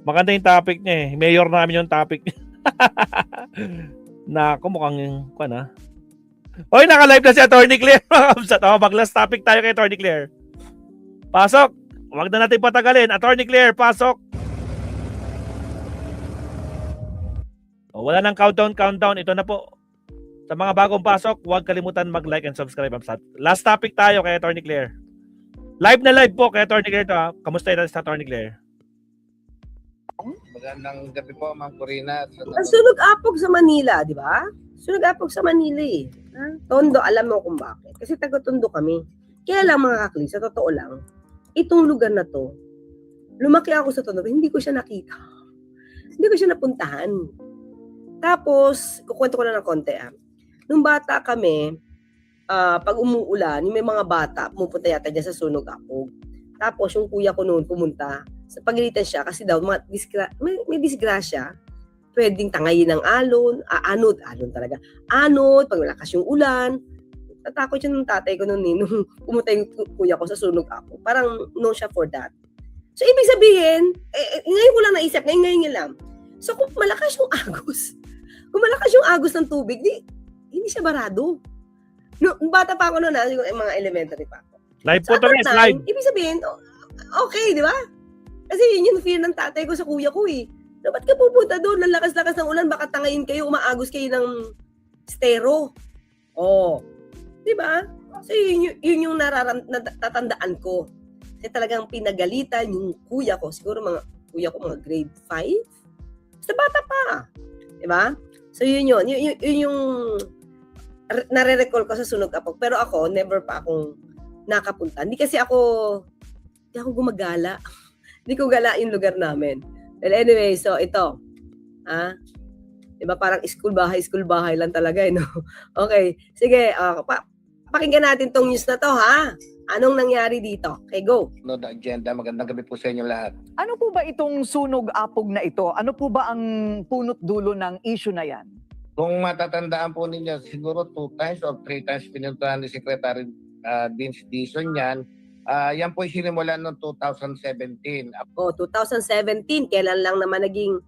Maganda yung topic niya eh. Mayor namin yung topic niya. Nako, mukhang na. Hoy, naka-live na si Attorney Claire. Mag-last topic tayo kay Attorney Claire. Pasok. Huwag na natin patagalin. Attorney Claire, pasok. Wala nang countdown. Ito na po. Sa mga bagong pasok, huwag kalimutan mag-like and subscribe. Last topic tayo kay Attorney Claire. Live na live po kay Attorney Claire to. Kamusta natin sa Attorney Claire? Magandang gabi po, Ma'am Corina. Ang sunog-apog sa Manila, di ba? Sunog-apog sa Manila eh. Tondo, alam mo kung bakit. Kasi taga-Tondo kami. Kaya lang mga kakli, sa totoo lang, itong lugar na to, lumaki ako sa Tondo, hindi ko siya nakita. Hindi ko siya napuntahan. Tapos, kukwento ko na ng konti Nung bata kami, pag umuulan, may mga bata, pumunta yata dyan sa sunog-apog. Tapos, yung kuya ko noon pumunta, sa pagalitan siya kasi daw may disgrasya, pwedeng tangayin ng anod talaga. Anod, pag malakas yung ulan. Natakot yun ng tatay ko noon nung pumunta yung kuya ko sa sunog ako. Parang no siya for that. So, ibig sabihin, ngayon ko lang naisip, ngayon lang. So, kung malakas yung agos ng tubig, hindi siya barado. No, bata pa ako noon, yung mga elementary pa ako. Live po to guys, live. Ibig sabihin, okay, di ba? Kasi yun yung fear ng tatay ko sa kuya ko eh. So, ba't ka pupunta doon? Ang lakas-lakas ng ulan, baka tangayin kayo, umaagos kayo ng stero. Di ba? So, yun yung natatandaan ko. Kasi talagang pinagalitan yung kuya ko. Siguro kuya ko mga grade 5. Basta bata pa. Di ba? So, yun yung nare-recall ko sa sunog apog. Pero ako, never pa akong nakapunta. Hindi ako gumagala. Hindi ko gala yung lugar namin. Well, anyway, so ito. Diba parang school bahay lang talaga, no? Okay, sige. Pakinggan natin tong news na to, ha? Anong nangyari dito? Okay, go. No, the agenda. Magandang gabi po sa inyo lahat. Ano po ba itong sunog-apog na ito? Ano po ba ang punot dulo ng issue na yan? Kung matatandaan po ninyo, siguro 2 times or 3 times pinuntahan ni Secretary Vince Dizon yan. Yan po sinimulan noong 2017. 2017, kailan lang naman naging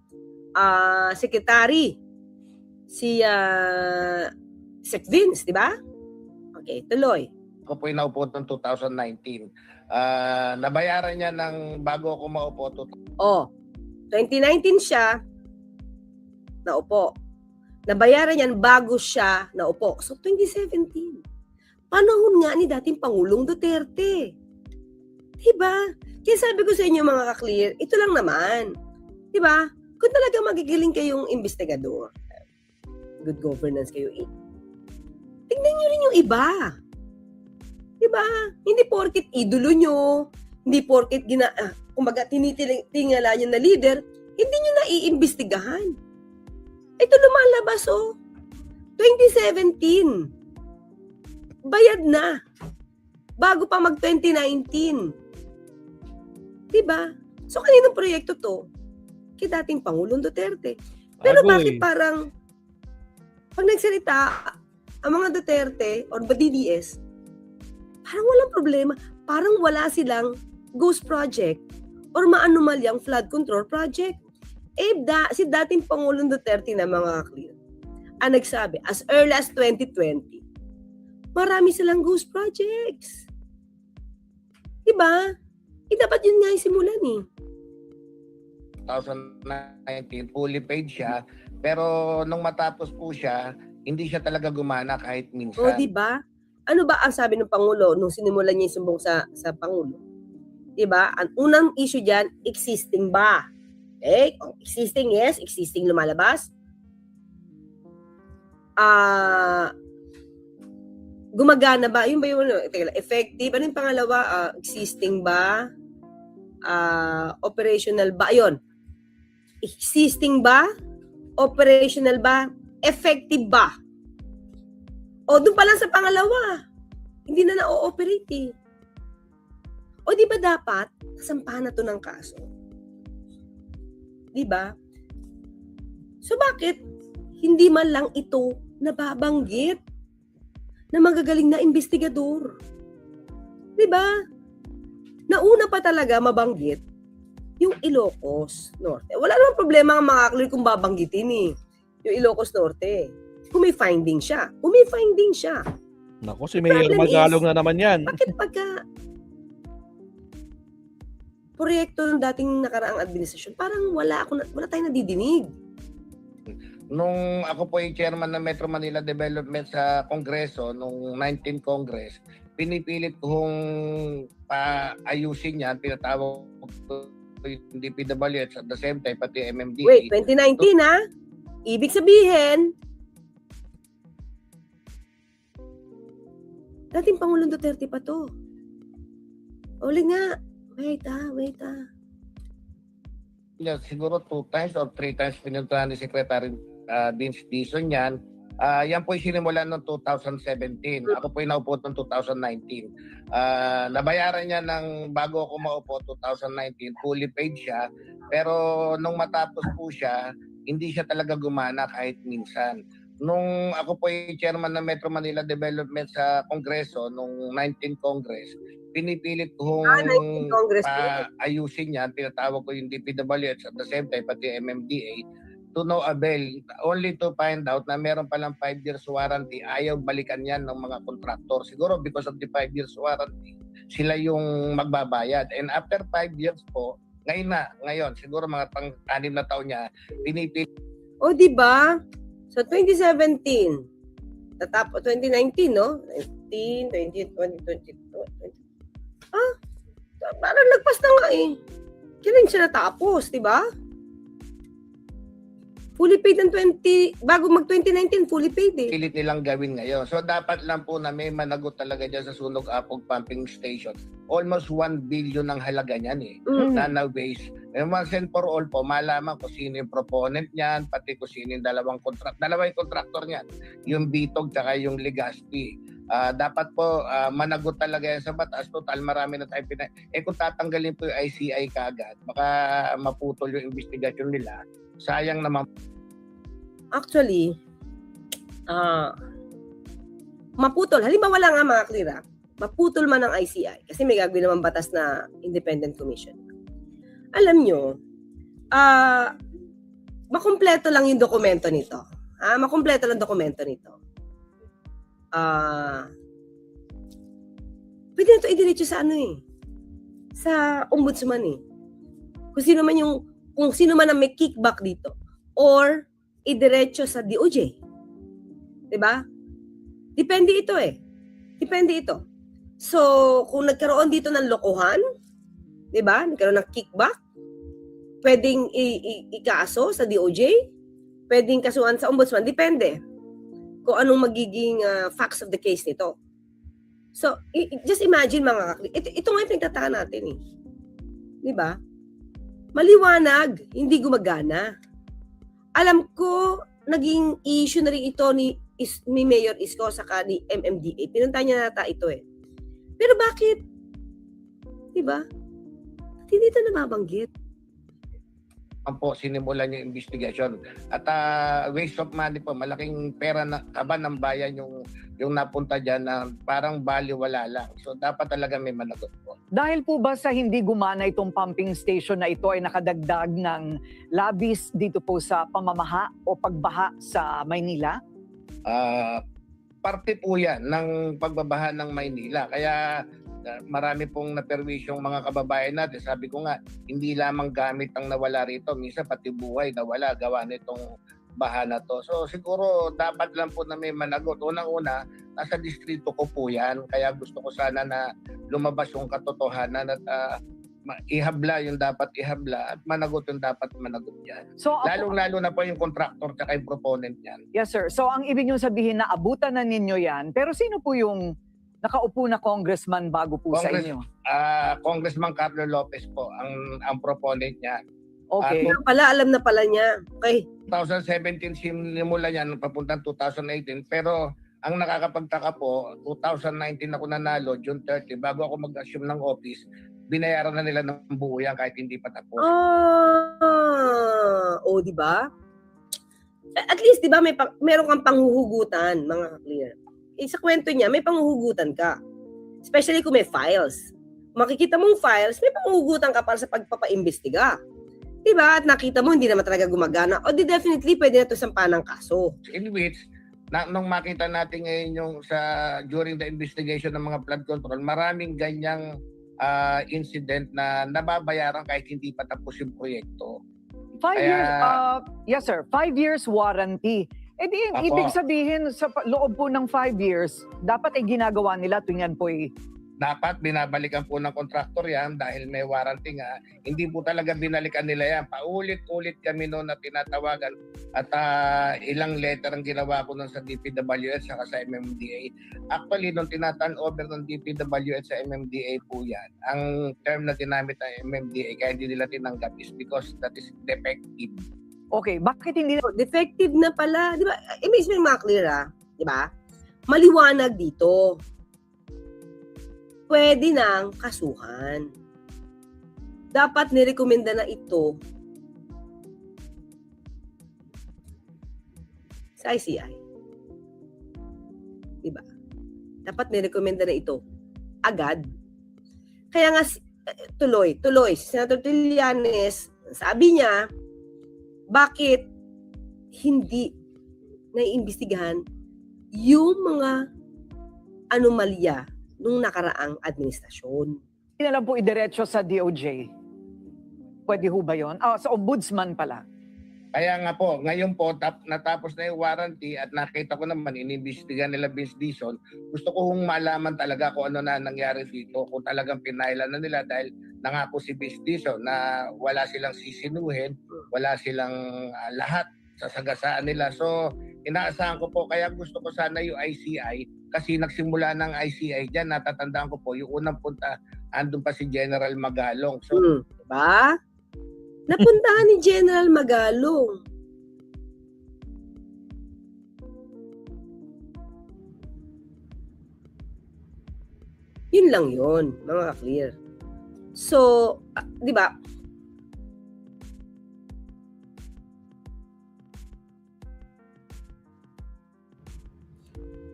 secretary si Sec Vince, di ba? Okay, tuloy. Ako po inaupo noong 2019. Nabayaran niya ng bago ako maupo. 2019 siya naupo. Nabayaran niyan bago siya naupo. So, 2017. Panahon nga ni dating Pangulong Duterte. Diba? Kaya sabi ko sa inyo mga ka-clear, ito lang naman. Diba? Kung talaga magigiling kayong investigador, good governance kayo, tignan nyo rin yung iba. Diba? Hindi porkit idolo nyo, hindi porkit kumbaga tinitingala nyo na leader, hindi nyo na iimbestigahan. Ito lumalabas 2017. Bayad na. Bago pa mag-2019. Diba? So, kaninong proyekto to? Kay dating Pangulong Duterte. Pero bakit parang pag nagsalita ang mga Duterte or DDS, parang walang problema. Parang wala silang ghost project or maanumalyang flood control project. Si dating Pangulong Duterte na mga clear, ang nagsabi, as early as 2020, marami silang ghost projects. Diba? Dapat yun nga yung simulan 2019, fully paid siya. Pero nung matapos po siya, hindi siya talaga gumana kahit minsan. Diba? Ano ba ang sabi ng Pangulo nung sinimulan niya yung sumbong sa Pangulo? Diba? Ang unang issue dyan, existing ba? Existing, yes. Existing lumalabas. Gumagana ba? Yun ba yung effective? Ano yung pangalawa? Existing ba? Operational ba? Ayun. Existing ba? Operational ba? Effective ba? Doon pa lang sa pangalawa. Hindi na na-ooperate di ba dapat sampahan na to ng kaso? Di ba? So bakit hindi man lang ito nababanggit na magagaling na investigador? Di ba? Nauna pa talaga mabanggit yung Ilocos Norte. Wala namang problema ang mga kaklir kung babanggitin eh. Yung Ilocos Norte. Kung may finding siya. Nako, si Mayor Problem Magalong is, na naman yan. Bakit pagka proyekto ng dating nakaraang administrasyon, parang wala tayong nadidinig. Nung ako po yung chairman ng Metro Manila Development sa Kongreso, nung 19th Congress, pinipilit kong ayusin yan, pinatawag ko yung DPWH at the same time pati MMDA. Wait, 2019 ha? Ibig sabihin, dating Pangulong Duterte pa to. Uli nga. Wait ah. Yeah, siguro 2 times or 3 times pinuntahan ni Secretary Vince Dizon yan. Yan po yung sinimulan noong 2017. Ako po yung naupo noong 2019. Nabayaran niya ng bago ako maupo 2019, fully paid siya. Pero nung matapos po siya, hindi siya talaga gumana kahit minsan. Nung ako po yung chairman ng Metro Manila Development sa Kongreso, nung 19th Congress, pinipilit kong 19th Congress po. ayusin yan, pinatawag ko yung DPWH at the same time pati MMDA, to no avail, only to find out na meron palang 5 years warranty, ayaw balikan yan ng mga kontraktor. Siguro because of the 5 years warranty, sila yung magbabayad. And after 5 years po, ngayon, siguro mga pang-6 na taon niya, pinipilit. O di ba? So 2017, tatapos 2019, no? 19, 20, 2022. Parang lagpas na nga eh. Kailan siya natapos, di ba? Fully paid ng bago mag-2019, fully paid eh. Pilit nilang gawin ngayon. So dapat lang po na may managot talaga dyan sa Sunog Apog Pumping Station. Almost 1 billion ang halaga niyan eh. Na na-waste. And once and for all po, malaman kung sino yung proponent niyan, pati kung sino yung dalawang contractor niyan. Yung Bitog tsaka yung Legazpi. Dapat po managot talaga yan sa batas. Total, marami na tayo kung tatanggalin po yung ICI kaagad, baka maputol yung investigasyon nila. Sayang naman. Actually, maputol. Halimbawa lang nga mga klira, maputol man ang ICI kasi may gagawin naman batas na independent commission. Alam nyo, makumpleto lang yung dokumento nito. Makumpleto lang dokumento nito. Pwede na ito idiretso sa sa ombudsman eh. Kung sino man ang may kickback dito or idiretso sa DOJ. 'Di ba? Depende ito. So, kung nagkaroon dito ng lokohan, 'di ba? Nagkaroon ng kickback, pwedeng ikaso sa DOJ, pwedeng kasuhan sa ombudsman, depende kung anong magiging facts of the case nito. So, just imagine mga ito nga yung pinagtataka natin eh. 'Di ba? Maliwanag, hindi gumagana. Alam ko, naging issue na rin ito ni Mayor Isko saka ni MMDA. Pinunta niya nata ito eh. Pero bakit? 'Di ba? Hindi ito nababanggit. Po sinimulan yung investigation at waste of money po, malaking pera na kaban ng bayan yung napunta diyan na parang baliwala lang. So dapat talaga may managot po. Dahil po ba sa hindi gumana itong pumping station na ito ay nakadagdag ng labis dito po sa pamamaha o pagbaha sa Maynila? Parte po yan ng pagbabaha ng Maynila. Kaya marami pong naperwisyong mga kababayan natin. Sabi ko nga, hindi lamang gamit ang nawala rito. Minsan pati buhay nawala gawa nitong baha na to. So siguro dapat lang po na may managot. Unang-una, nasa distrito ko po yan. Kaya gusto ko sana na lumabas yung katotohanan at ihabla yung dapat ihabla at managot yung dapat managot yan. So, Lalong-lalo na po yung contractor at yung proponent yan. yes sir. So ang ibig nyo sabihin na abutan na ninyo yan. Pero sino po yung nakaupo na congressman bago po sa inyo? Congressman Carlo Lopez po ang proponent niya. Okay. Alam na pala niya. Okay. 2017 sinimula niya papuntang 2018 pero ang nakakapagtaka po 2019 ako nanalo June 30 bago ako mag-assume ng office binayaran na nila ng buo yan kahit hindi pa tapos. Di ba? At least 'di ba meron kang panghuhugutan mga clear. Sa kwento niya, may panghuhugutan ka. Especially kung may files. makikita mong files, may pangugutan ka para sa pagpapaimbestiga. Diba? At nakita mo, hindi naman talaga gumagana. O di definitely, pwede na ito sampahan ng kaso. In which, nung makita natin ngayon yung during the investigation ng mga flood control, maraming ganyang incident na nababayaran kahit hindi pa tapos yung proyekto. 5 years, yes sir, 5 years warranty. Eh di, Apo. ibig sabihin sa loob po ng 5 years, dapat ay ginagawa nila tuwing yan po Dapat binabalikan po ng kontraktor yan dahil may warranty nga. Hindi po talaga binalikan nila yan. Paulit-ulit kami noon na tinatawagan at ilang letter ang ginawa ko noon sa DPWH saka sa MMDA. Actually, nung tinatan over ng DPWH sa MMDA po yan, ang term na ginamit ng MMDA kaya hindi nila tinanggap is because that is defective. Okay, bakit hindi So, defective na pala. Di ba? Imagine yung mga clear, di ba? Maliwanag dito. Pwede nang kasuhan. Dapat nirekomenda na ito sa ICI. Diba? Dapat nirekomenda na ito agad. Kaya nga, tuloy. Si Senator Trillanes, sabi niya, bakit hindi naiimbestigahan yung mga anomalya nung nakaraang administrasyon. Hindi na lang po idiretso sa DOJ? Pwede ho ba yun? Sa ombudsman pala. Kaya nga po, ngayon po, natapos na yung warranty at nakita ko naman, inimbestigan nila Vince Dizon. Gusto ko hong malaman talaga kung ano na nangyari dito, kung talagang pinailan na nila dahil nangako si Vince Dizon na wala silang sisinuhin, wala silang lahat sa sagasaan nila. So, inaasahan ko po, kaya gusto ko sana yung ICI, kasi nagsimula ng ICI dyan, natatandaan ko po, yung unang punta, andun pa si General Magalong. So, diba? Napuntahan ni General Magalong. Yun lang yun, mga ka-clear. So, di ba?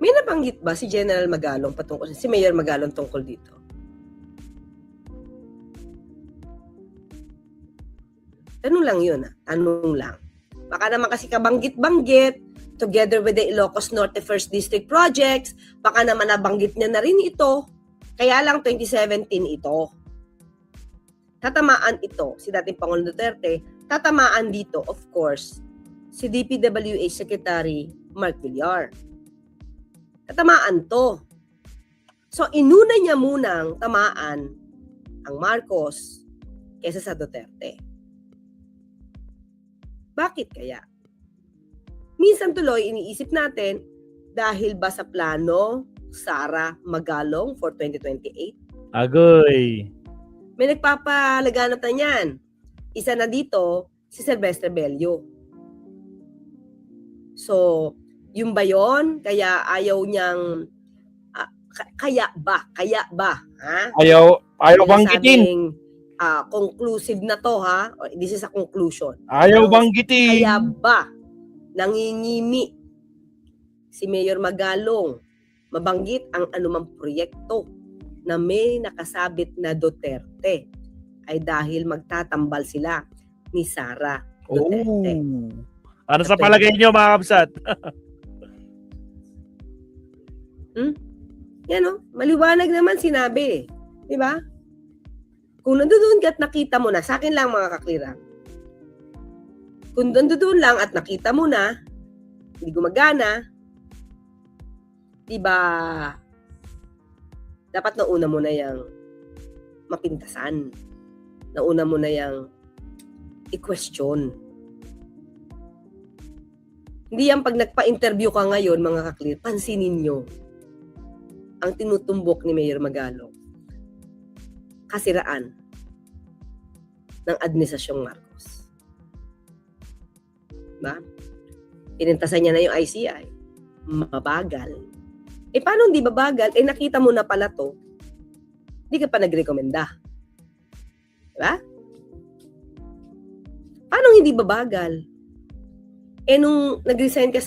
May nabanggit ba si General Magalong patungkol, si Mayor Magalong tungkol dito? Tanong lang yun, tanong lang. Baka naman kasi kabanggit-banggit, together with the Ilocos Norte First District projects, baka naman nabanggit niya na rin ito, kaya lang 2017 ito. Tatamaan ito, si dating Pangulong Duterte, tatamaan dito, of course, si DPWH Secretary Mark Villar. Tatamaan to. So, inuna niya munang tamaan ang Marcos kesa sa Duterte. Bakit kaya? Minsan tuloy iniisip natin dahil ba sa plano Sara Magalong for 2028? Agoy. May nagpapalaganap na niyan. Isa na dito, si Silvestre Bello. So, yung ba yun? Kaya ayaw niyang, kaya ba? Ha? Ayaw Yung banggitin. sabing, conclusive na to, ha? This is a conclusion. Ayaw banggitin. Kaya ba nangingimi si Mayor Magalong mabanggit ang anumang proyekto na may nakasabit na Duterte ay dahil magtatambal sila ni Sara Duterte. Ano sa palagay niyo, mga kabsat? Yan o, maliwanag naman sinabi. Di ba? Kung nandoon ka at nakita mo na, sa akin lang mga kaklira, kung nandoon lang at nakita mo na, hindi gumagana, di ba, dapat nauna mo na yung mapintasan. Nauna mo na yung i-question. Hindi yan pag nagpa-interview ka ngayon, mga kaklir, pansinin nyo ang tinutumbok ni Mayor Magalong. Kasiraan ng Administrasyong Marcos. Diba? Pinintasan niya na yung ICI. Mabagal. Paano hindi babagal? Nakita mo na pala to. Hindi ka pa nagrekomenda. Diba? Paano hindi babagal? Nung nag-resign ka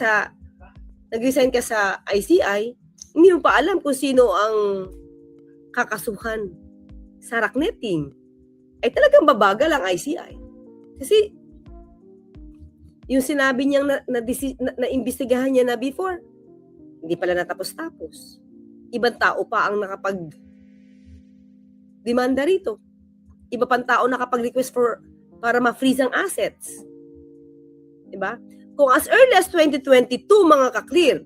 sa ICI, hindi mo pa alam kung sino ang kakasuhan sa Rakneting, ay talagang babagal ang ICI. Kasi yung sinabi niyang na-imbestigahan niya na before, hindi pala natapos-tapos. Ibang tao pa ang nakapag-demanda rito. Iba pang tao nakapag-request para ma-freeze ang assets. Diba? Kung as early as 2022, mga ka-clear,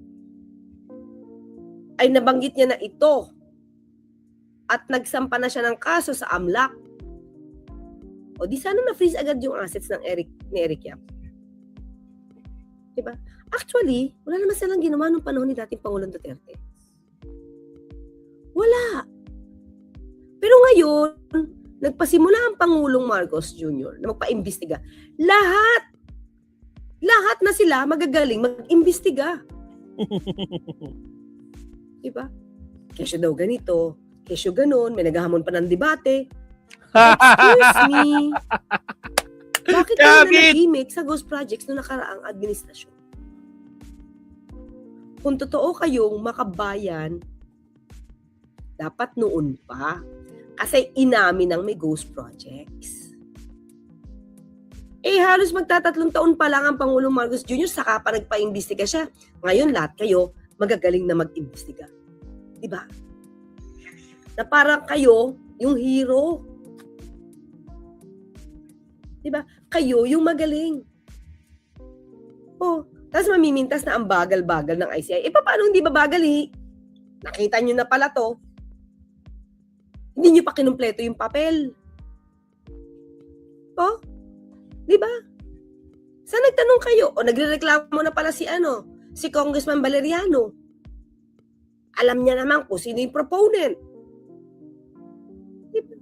ay nabanggit niya na ito at nagsampa na siya ng kaso sa AMLAC, o di sana na-freeze agad yung assets ni Eric Yap. Diba? Actually, wala naman silang ginawa nung panahon ni dating Pangulong Duterte. Wala. Pero ngayon, nagpasimula ang Pangulong Marcos Jr. na magpa-imbestiga. Lahat na sila magagaling mag-imbestiga. Diba? Kesyo daw ganito, kesyo ganon, may naghahamon pa ng debate. Excuse me. Bakit kayo nanahimik sa ghost projects noong nakaraang administrasyon? Kung totoo kayong makabayan, dapat noon pa. Kasi inamin ng may ghost projects. Halos magtatatlong taon pa lang ang Pangulong Marcos Jr. saka pa nagpa-imbestiga siya. Ngayon lahat kayo magagaling na mag-imbestiga. Diba? Na parang kayo yung hero. Diba? Kayo yung magaling. Tapos mamimintas na ang bagal-bagal ng ICI. Paano hindi babagal eh? Nakita nyo na pala to. Hindi nyo pa kinumpleto yung papel. Diba? Saan nagtanong kayo? O nagrereklamo na pala si Congressman Valeriano. Alam niya naman kung sino yung proponent. Diba?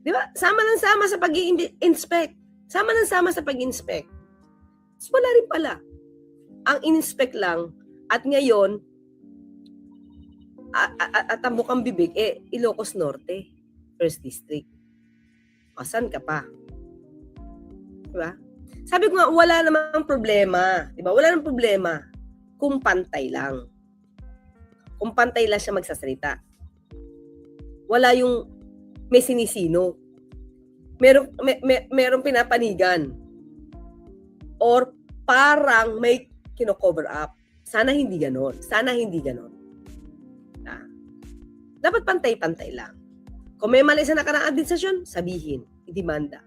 Diba? Sama ng sama sa pag-i-inspect. Sama ng sama sa pag-inspect. Wala rin pala. Ang in-inspect lang, at ngayon, at ang bukang bibig, Ilocos Norte, 1st District. O, saan ka pa? Diba? Sabi ko nga, wala namang problema. Diba? Wala namang problema kung pantay lang. Kung pantay lang siya magsasalita. Wala yung may sinisino. Merong pinapanigan. Or parang may kino-cover up. Sana hindi ganon. Dapat pantay-pantay lang. Kung may mali sa nakaraang administrasyon, sabihin, idemanda.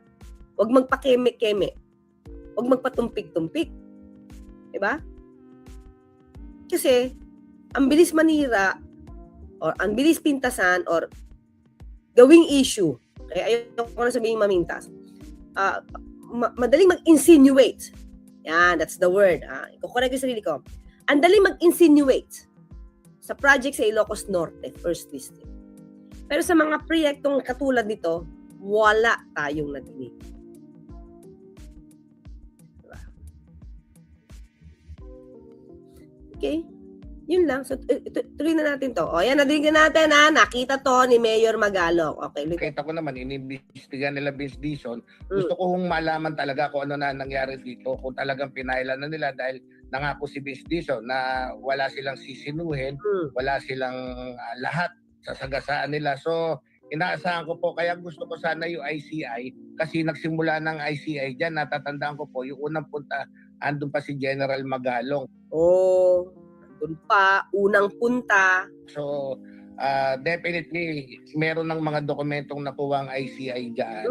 Huwag magpakeme-keme. Huwag magpatumpik-tumpik. Diba? Kasi, ang bilis manira, or ang bilis pintasan, or gawing issue, kaya ayaw ko na sabihin mamintas, madaling mag-insinuate. Yan, that's the word. Ikukorek yung sarili ko. Ang daling mag-insinuate sa project sa Ilocos Norte, 1st District. Pero sa mga proyektong katulad nito, wala tayong nadinig. Diba? Okay? Yun lang. So, tuloy na natin to. O, yan, nadinig na natin, nakita to ni Mayor Magalong. Okay, Kita ko naman, inimbestiga nila Vince Dizon. Gusto ko hong malaman talaga kung ano na nangyari dito. Kung talagang pinailan na nila dahil nangako si Vince Dizon na wala silang sisinuhin, wala silang lahat sasagasaan nila. So, inaasahan ko po, kaya gusto ko sana yung ICI kasi nagsimula ng ICI dyan. Natatandaan ko po, yung unang punta, andun pa si General Magalong. Doon pa, unang punta. So, definitely, meron ng mga dokumentong nakuha ang ICI dyan.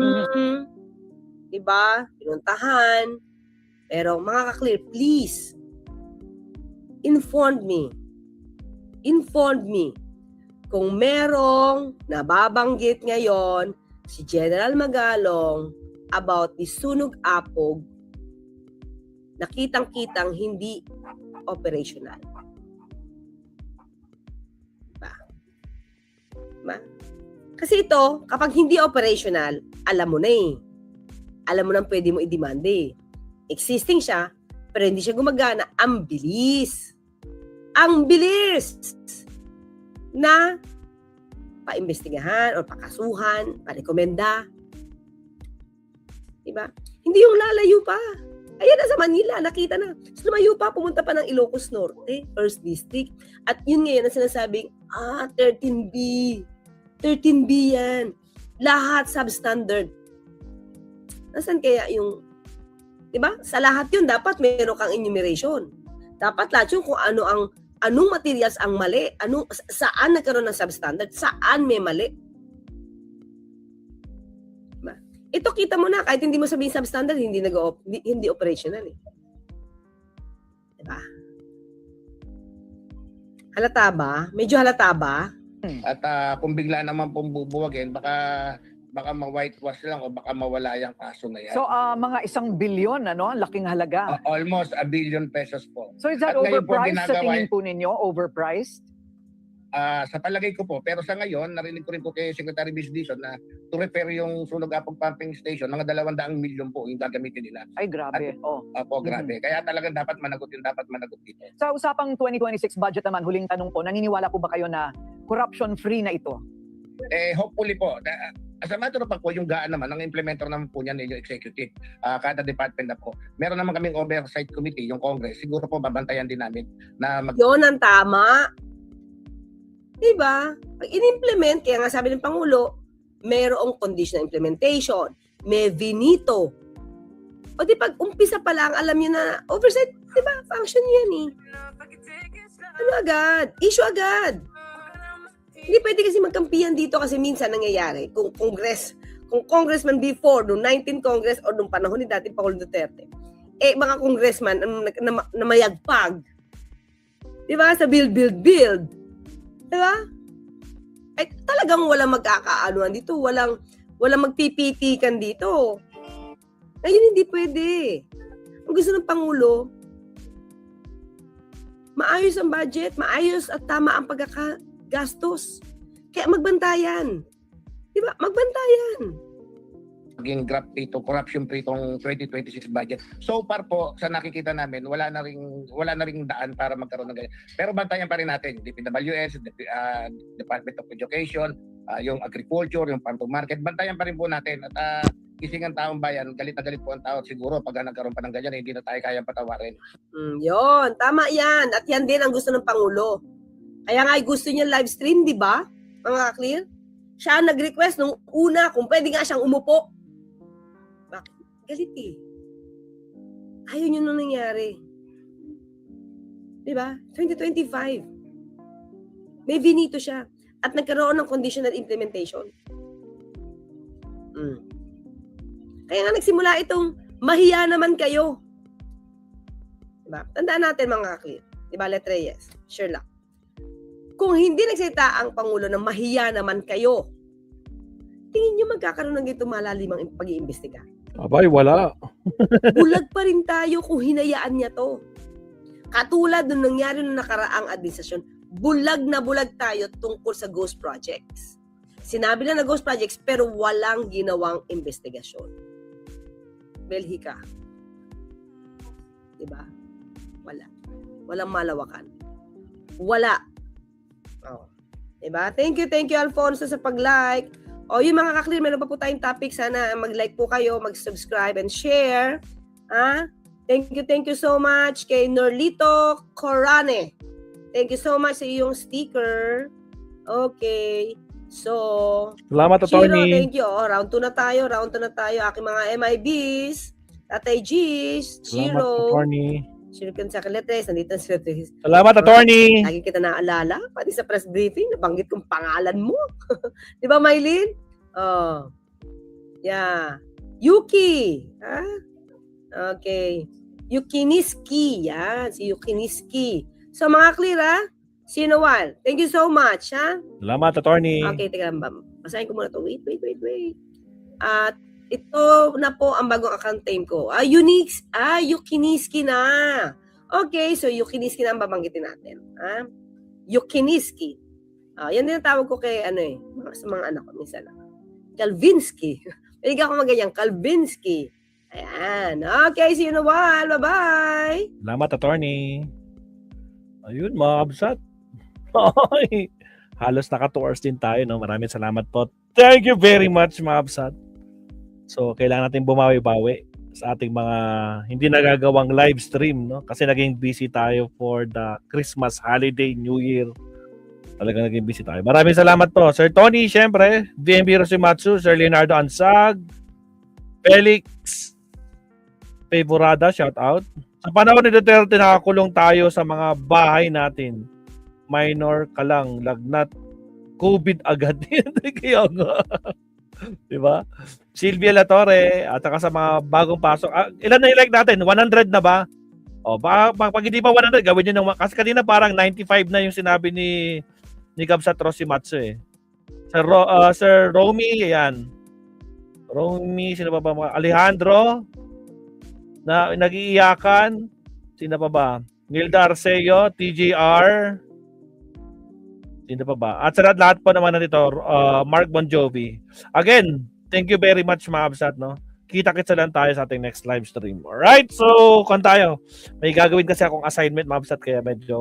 Diba? Pinuntahan. Pero mga ka-clear, please, inform me kung merong nababanggit ngayon si General Magalong about the Sunog Apog na kitang-kitang hindi operational. Diba? Kasi ito, kapag hindi operational, alam mo na eh. Alam mo na pwede mo i-demand eh. Existing siya, pero hindi siya gumagana. Ang bilis na paimbestigahan o pakasuhan, parekomenda. Diba? Hindi yung lalayo pa. Ayan na sa Manila, nakita na. So, lumayo pa, pumunta pa ng Ilocos Norte, 1st District. At yun ngayon ang sinasabing, 13B. 13B yan. Lahat substandard. Nasaan kaya yung, di ba? Sa lahat yun, dapat meron kang enumeration. Dapat lahat yun kung anong materials ang mali, saan nagkaroon ng substandard, saan may mali. Diba? Ito kita mo na, kahit hindi mo sabihin substandard, hindi operational eh. Diba? Halata ba? Medyo halata ba? At kung bigla naman pong bubuwagin, baka ma-whitewash lang o baka mawala yung kaso na yan. So mga 1 billion, ano? Laking halaga. Almost 1 billion pesos po. So is that At ngayon po overpriced sa ginagawa- tingin po ninyo? Overpriced? Sa palagay ko po, pero sa ngayon, narinig ko rin po kay Secretary Biz Dizon na to repair yung Sulog-Apog Pumping Station, mga 200 milyon po yung gagamitin nila. Ay, grabe. Opo, grabe. Kaya talagang dapat managot dito. Sa usapang 2026 budget naman, huling tanong po, naniniwala po ba kayo na corruption-free na ito? Hopefully po. As a matter of fact po, yung gaan naman, ang implementer naman po niyan yung executive. Kada department na po. Meron naman kaming oversight committee, yung Congress. Siguro po babantayan din namin na Yun ang tama. Diba? Pag in-implement, kaya nga sabi ng Pangulo, mayroong conditional implementation, may vinito. O di pag umpisa pa lang, alam nyo na, oversight, diba? Function yan eh. Ano agad? Issue agad. Hindi pwede kasi magkampihan dito kasi minsan nangyayari kung congressman before, noong 19 Congress o noong panahon ni dating Pangulo Duterte, mga congressman na mayagpag. Diba? Sa build. Diba? Talagang walang magkakaanuan dito. Walang magpipitikan dito. Ngayon hindi pwede. Ang gusto ng Pangulo, maayos ang budget, maayos at tama ang pagkakagastos. Kaya magbantayan. Diba? Magbantayan. maging corruption-free itong 2026 budget. So far po, sa nakikita namin, wala na ring daan para magkaroon ng ganyan. Pero bantayan pa rin natin, DPWS, Department of Education, yung agriculture, yung farm to market, bantayan pa rin po natin. At kising ang taong bayan, galit na galit po ang tao siguro pag nagkaroon pa ng ganyan, hindi na tayo kayang patawarin. Yon, tama yan. At yan din ang gusto ng Pangulo. Kaya nga gusto niya live stream, di ba? Mga clear? Siya nag-request nung una kung pwede nga siyang umupo. Bakit? Galit eh. Ayaw nyo nung nangyari. Di ba? 2025. May vinito siya. At nagkaroon ng conditional implementation. Kaya nga nagsimula itong mahiya naman kayo. Diba? Tandaan natin mga clear. Diba, Let Reyes? Sure lang. Kung hindi nagsalita ang Pangulo na mahiya naman kayo, tingin nyo magkakaroon ng ito malalimang pag-iimbestiga. Abay, wala. Bulag pa rin tayo kung hinayaan niya to. Katulad nung nangyari nung nakaraang administrasyon, bulag na bulag tayo tungkol sa ghost projects. Sinabi lang na ghost projects pero walang ginawang investigasyon. Belhika. Diba? Wala. Walang malawakan. Wala. Oh. Diba? Thank you, Alfonso, sa pag-like. O, yung mga kaklir, meron pa po tayong topic. Sana mag-like po kayo, mag-subscribe and share. Thank you so much kay Norlito Corane. Thank you so much sa iyong sticker. Okay. So, Salamat, Shiro, Atty. thank you. Oh, round 2 na tayo. Aking mga MIBs. Tatay G's, Salamat, Shiro. Atty. Shiro sa Letres. Nandito si Letres. Salamat, Atty. Lagi kita naalala. Pati sa press briefing, nabanggit kong pangalan mo. Di ba, Mylene? Oh. Yeah. Yuki. Okay. Yukiniski. Yan. Si Yukiniski. So, mga clear, Sinowal. Thank you so much, Salamat, Atty. Okay, teka lang. Basahin ko muna ito. Wait. At ito na po ang bagong account name ko. Yukiniski na. Okay, so Yukiniski na ang babanggitin natin. Yukiniski. Yan din ang tawag ko kay sa mga anak ko minsan. Kalvinsky. Pwede ako maganyang Kalvinsky. Ayan. Okay, see you in a while. Bye-bye. Salamat, Atty. Ayun, mga kabsat. Ay, halos naka 2 hours din tayo, no? Maraming salamat po. Thank you very much, mga kabsat. So, kailangan natin bumawi-bawi sa ating mga hindi nagagawang live stream, no? Kasi naging busy tayo for the Christmas holiday, New Year. Talagang naging busy tayo. Maraming salamat po. Sir Tony, syempre. DMB Rosimatsu, Sir Leonardo Ansag, Felix Favorada, shout out. Sa panahon ni Duterte, nakakulong tayo sa mga bahay natin. Minor ka lang, lagnat, COVID agad. Kaya nga. Diba? Silvia Latorre, at saka sa mga bagong pasok. Ilan na i-like natin? 100 na ba? O, pag hindi pa 100, gawin nyo ng... Kasi kanina parang 95 na yung sinabi ni Kabsat Rosimatsu eh. Sir Romy, ayan. Romy, sino pa ba? Alejandro, na nag-iiyakan. Sino pa ba? Nilda Arceo, TJR. Sino pa ba? At sa lahat po naman nandito, Mark Bon Jovi. Again, thank you very much mga Kabsat, no? Kita-kitsa lang tayo sa ating next live stream. Alright, so kung tayo, may gagawin kasi akong assignment mga Kabsat, kaya medyo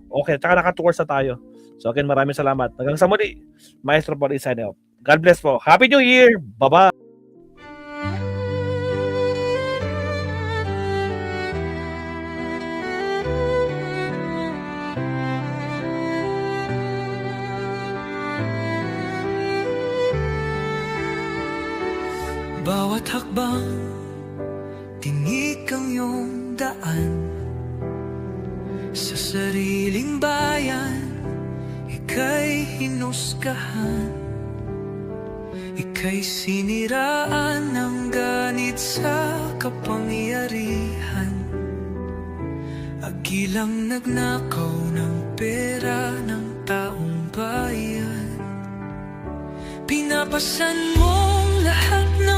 okay. Tsaka naka-tours na tayo. So again, maraming salamat. Hanggang sa muli, Maestro Paul is signing off. God bless po. Happy New Year! Bye-bye! Bawat hakbang, tinik ang iyong daan. Sa sariling bayan, ika'y hinusgahan. Ika'y siniraan ng ganit sa kapangyarihan. Agilang nagnakaw ng pera ng taong bayan. Pinapasan mong lahat ng